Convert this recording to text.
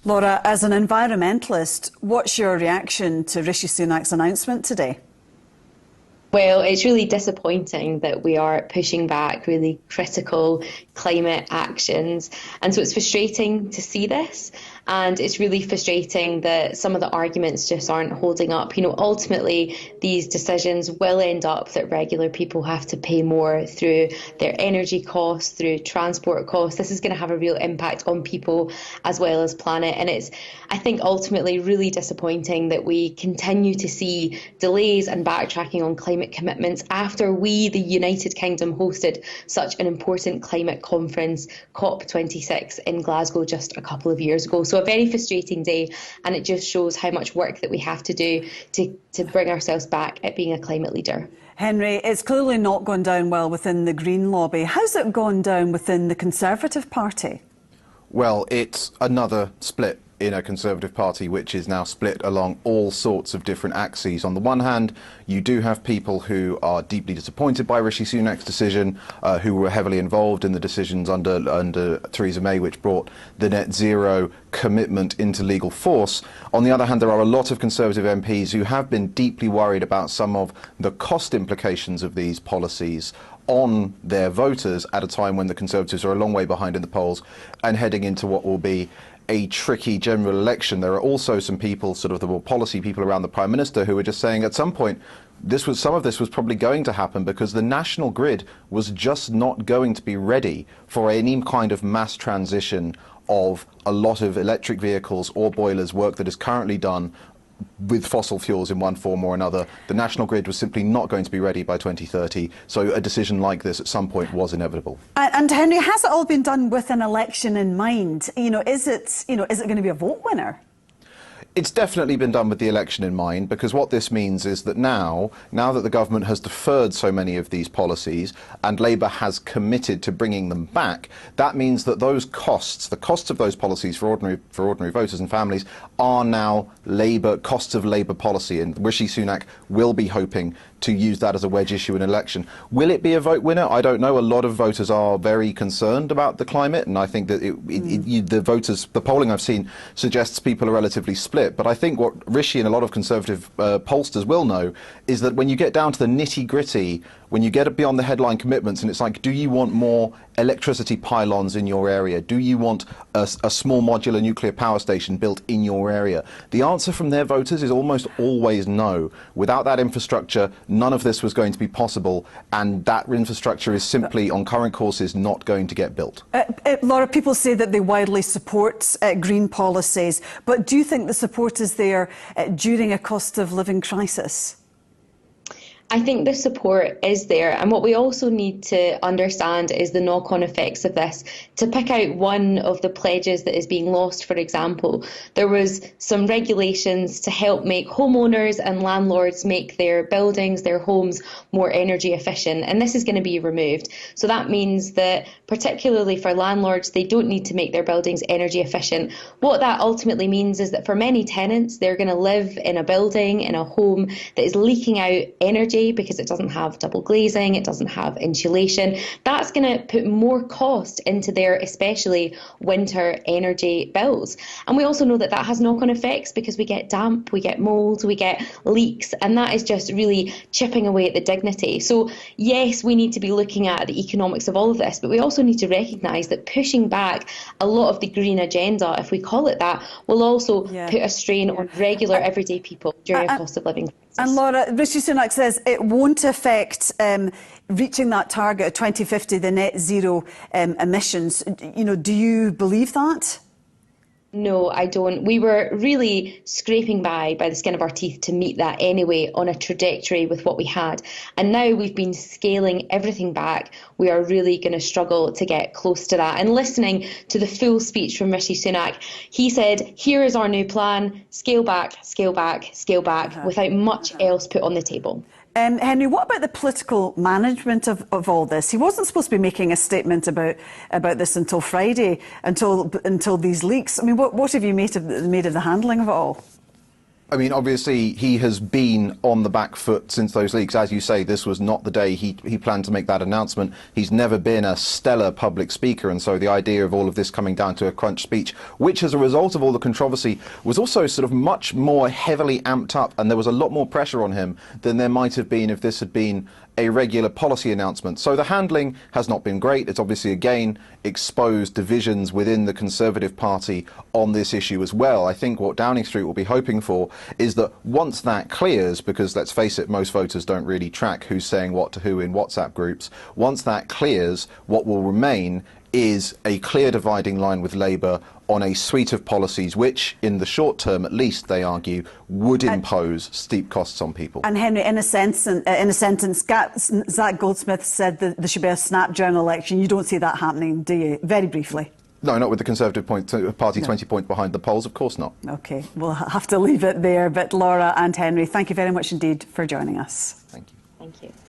Laura, as an environmentalist, what's your reaction to Rishi Sunak's announcement today? Well, it's really disappointing that we are pushing back really critical climate actions. And so it's frustrating to see this. And it's really frustrating that some of the arguments just aren't holding up. You know, ultimately, these decisions will end up that regular people have to pay more through their energy costs, through transport costs. This is going to have a real impact on people as well as planet. And it's, I think, ultimately really disappointing that we continue to see delays and backtracking on climate commitments after we, the United Kingdom, hosted such an important climate conference, COP26, in Glasgow just a couple of years ago. So a very frustrating day, and it just shows how much work that we have to do to bring ourselves back at being a climate leader. Henry, it's clearly not gone down well within the Green lobby. How's it gone down within the Conservative Party? Well, it's another split in a Conservative Party which is now split along all sorts of different axes. On the one hand, you do have people who are deeply disappointed by Rishi Sunak's decision, who were heavily involved in the decisions under Theresa May, which brought the net zero commitment into legal force. On the other hand, there are a lot of Conservative MPs who have been deeply worried about some of the cost implications of these policies on their voters at a time when the Conservatives are a long way behind in the polls and heading into what will be a tricky general election. There are also some people, sort of the more policy people around the Prime Minister, who are just saying at some point some of this was probably going to happen because the national grid was just not going to be ready for any kind of mass transition of a lot of electric vehicles or boilers, work that is currently done with fossil fuels in one form or another. The national grid was simply not going to be ready by 2030, so a decision like this at some point was inevitable. And Henry, has it all been done with an election in mind? Is it going to be a vote winner? It's definitely been done with the election in mind, because what this means is that now that the government has deferred so many of these policies and Labour has committed to bringing them back, that means that those costs, the costs of those policies for ordinary voters and families, are now costs of Labour policy, and Rishi Sunak will be hoping to use that as a wedge issue in an election. Will it be a vote winner? I don't know. A lot of voters are very concerned about the climate, and I think that the polling I've seen suggests people are relatively split. But I think what Rishi and a lot of Conservative pollsters will know is that when you get down to the nitty-gritty, when you get beyond the headline commitments, and it's like, do you want more electricity pylons in your area? Do you want a small modular nuclear power station built in your area? The answer from their voters is almost always no. Without that infrastructure, none of this was going to be possible, and that infrastructure is simply, on current courses, not going to get built. Laura, people say that they widely support green policies, but do you think the support is there during a cost of living crisis? I think the support is there, and what we also need to understand is the knock-on effects of this. To pick out one of the pledges that is being lost, for example, there was some regulations to help make homeowners and landlords make their buildings, their homes, more energy efficient, and this is going to be removed. So that means that, particularly for landlords, they don't need to make their buildings energy efficient. What that ultimately means is that for many tenants, they're going to live in a building, in a home that is leaking out energy because it doesn't have double glazing, it doesn't have insulation. That's going to put more cost into their especially winter energy bills. And we also know that that has knock-on effects because we get damp, we get mold, we get leaks, and that is just really chipping away at the dignity. So yes, we need to be looking at the economics of all of this, but we also need to recognise that pushing back a lot of the green agenda, if we call it that, will also put a strain on regular everyday people during a cost of living crisis. And Laura, Rishi Sunak says it won't affect reaching that target of 2050, the net zero emissions. Do you believe that? No, I don't. We were really scraping by the skin of our teeth to meet that anyway on a trajectory with what we had. And now we've been scaling everything back. We are really going to struggle to get close to that. And listening to the full speech from Rishi Sunak, he said, here is our new plan, scale back, scale back, scale back, without much else put on the table. Henry, what about the political management of all this? He wasn't supposed to be making a statement about this until Friday, until these leaks. I mean, what have you made of the handling of it all? I mean, obviously, he has been on the back foot since those leaks. As you say, this was not the day he planned to make that announcement. He's never been a stellar public speaker, and so the idea of all of this coming down to a crunch speech, which as a result of all the controversy was also sort of much more heavily amped up, and there was a lot more pressure on him than there might have been if this had been a regular policy announcement. So the handling has not been great. It's obviously, again, exposed divisions within the Conservative Party on this issue as well. I think what Downing Street will be hoping for is that once that clears, because let's face it, most voters don't really track who's saying what to who in WhatsApp groups, once that clears, what will remain is a clear dividing line with Labour on a suite of policies which, in the short term at least, they argue, would impose steep costs on people. And Henry, in a sentence, Zach Goldsmith said that there should be a snap general election. You don't see that happening, do you? Very briefly. No, not with the Conservative Party 20 points behind the polls, of course not. OK, we'll have to leave it there. But Laura and Henry, thank you very much indeed for joining us. Thank you. Thank you.